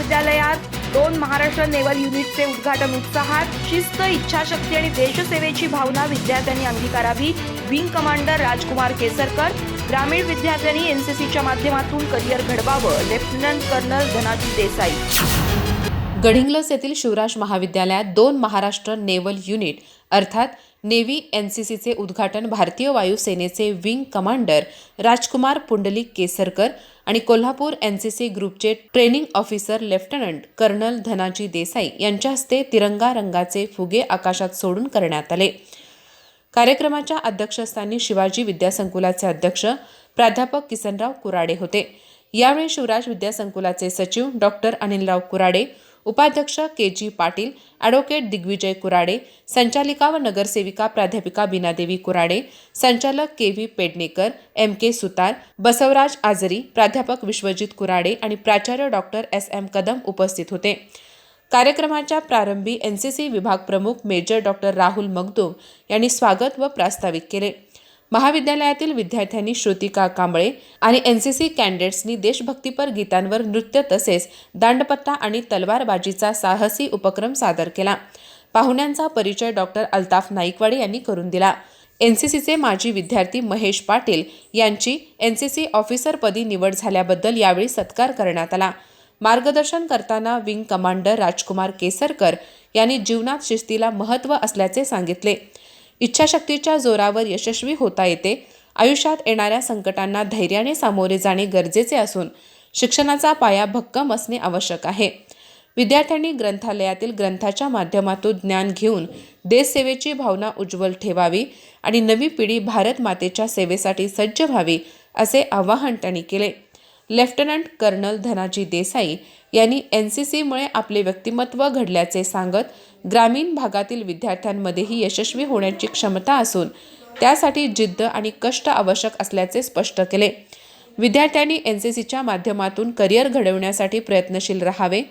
महाविद्यालयात 2 महाराष्ट्र नेव्हल युनिटचे उद्घाटन उत्साहात. शिस्त, इच्छाशक्ती आणि देशसेवेची भावना विद्यार्थ्यांनी अंगीकारावी. Wing commander Rajkumar Kesarkar. ग्रामीण विद्यार्थ्यांनी एनसीसीच्या माध्यमातून करिअर घडवावं. Lieutenant colonel Dhanaji Desai. गडिंग्लज येथील शिवराज महाविद्यालयात 2 महाराष्ट्र नेव्हल युनिट अर्थात नेव्ही एनसीसीचे उद्घाटन भारतीय वायुसेनेचे विंग कमांडर राजकुमार पुंडलिक केसरकर आणि कोल्हापूर एनसीसी ग्रुपचे training officer lieutenant colonel Dhanaji Desai यांच्या हस्ते तिरंगा रंगाचे फुगे आकाशात सोडून करण्यात आले. कार्यक्रमाच्या अध्यक्षस्थानी शिवाजी विद्यासंकुलाचे अध्यक्ष प्राध्यापक किसनराव कुराडे होते. यावेळी शिवराज विद्यासंकुलाचे सचिव डॉक्टर अनिलराव कुराडे, उपाध्यक्ष के.जी. पाटील, ॲडव्होकेट दिग्विजय कुराडे, संचालिका व नगरसेविका प्राध्यापिका बीनादेवी कुराडे, संचालक के.व्ही. पेडणेकर, एम.के. सुतार, बसवराज आजरी, प्राध्यापक विश्वजित कुराडे आणि प्राचार्य डॉक्टर एस.एम. कदम उपस्थित होते. कार्यक्रमाच्या प्रारंभी एनसीसी विभाग प्रमुख मेजर डॉक्टर राहुल मगदूम यांनी स्वागत व प्रास्ताविक केले. महाविद्यालयातील विद्यार्थ्यांनी श्रुतिका कांबळे आणि एनसीसी कॅडेट्सनी देशभक्तीपर गीतांवर नृत्य तसेच दांडपट्टा आणि तलवारबाजीचा साहसी उपक्रम सादर केला. पाहुण्यांचा परिचय डॉक्टर अल्ताफ नाईकवाडे यांनी करून दिला. एनसीसीचे माजी विद्यार्थी महेश पाटील यांची एनसीसी ऑफिसरपदी निवड झाल्याबद्दल यावेळी सत्कार करण्यात आला. मार्गदर्शन करताना विंग कमांडर राजकुमार केसरकर यांनी जीवनात शिस्तीला महत्त्व असल्याचे सांगितले. इच्छाशक्तीच्या जोरावर यशस्वी होता येते. आयुष्यात येणाऱ्या संकटांना धैर्याने सामोरे जाणे गरजेचे असून शिक्षणाचा पाया भक्कम असणे आवश्यक आहे. विद्यार्थ्यांनी ग्रंथालयातील ग्रंथाच्या माध्यमातून ज्ञान घेऊन देशसेवेची भावना उज्ज्वल ठेवावी आणि नवी पिढी भारत मातेच्या सेवेसाठी सज्ज व्हावी असे आवाहन त्यांनी केले. लेफ्टनंट कर्नल धनाजी देसाई यांनी एनसीसीमुळे आपले व्यक्तिमत्व घडल्याचे सांगत ग्रामीण भागातील विद्यार्थ्यांमध्येही यशस्वी होण्याची क्षमता असून त्यासाठी जिद्द आणि कष्ट आवश्यक असल्याचे स्पष्ट केले. विद्यार्थ्यांनी एनसीसीच्या माध्यमातून करिअर घडवण्यासाठी प्रयत्नशील राहावे.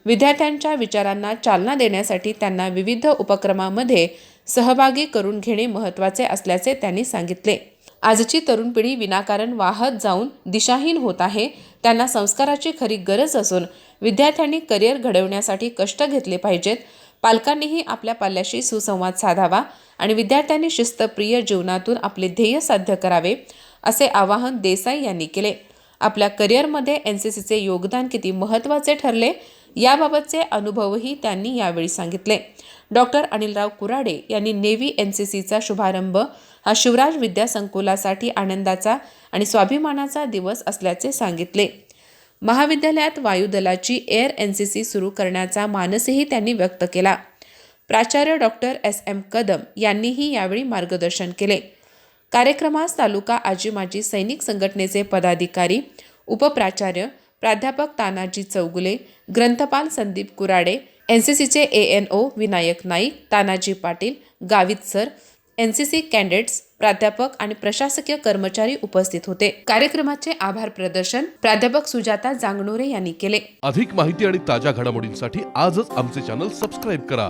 विद्यार्थ्यांच्या विचारांना चालना देण्यासाठी त्यांना विविध उपक्रमांमध्ये सहभागी करून घेणे महत्त्वाचे असल्याचे त्यांनी सांगितले. आजची तरुण पिढी विनाकारण वाहत जाऊन दिशाहीन होत आहे. त्यांना संस्काराची खरी गरज असून विद्यार्थ्यांनी करिअर घडवण्यासाठी कष्ट घेतले पाहिजेत. पालकांनीही आपल्या पाल्याशी सुसंवाद साधावा आणि विद्यार्थ्यांनी शिस्तप्रिय जीवनातून आपले ध्येय साध्य करावे असे आवाहन देसाई यांनी केले. आपल्या करिअरमध्ये एनसीसीचे योगदान किती महत्त्वाचे ठरले याबाबतचे अनुभवही त्यांनी यावेळी सांगितले. डॉक्टर अनिलराव कुराडे यांनी नेव्ही एनसीसीचा शुभारंभ हा शिवराज विद्यासंकुलासाठी आनंदाचा आणि स्वाभिमानाचा दिवस असल्याचे सांगितले. महाविद्यालयात वायुदलाची एअर एनसीसी सुरू करण्याचा मानसही त्यांनी व्यक्त केला. प्राचार्य डॉक्टर एस.एम. कदम यांनीही यावेळी मार्गदर्शन केले. कार्यक्रमास तालुका आजी माजी सैनिक संघटनेचे पदाधिकारी, उपप्राचार्य प्राध्यापक तानाजी चौगुले, ग्रंथपाल संदीप कुराडे, एनसीसीचे ANO Vinayak Naik, Tanaji Patil, Gavit sir, NCC cadets, प्राध्यापक आणि प्रशासकीय कर्मचारी उपस्थित होते. कार्यक्रमाचे आभार प्रदर्शन प्राध्यापक सुजाता जांगणोरे यांनी केले. अधिक माहिती आणि ताज्या घडामोडींसाठी आजच आमचे चॅनल सबस्क्राईब करा.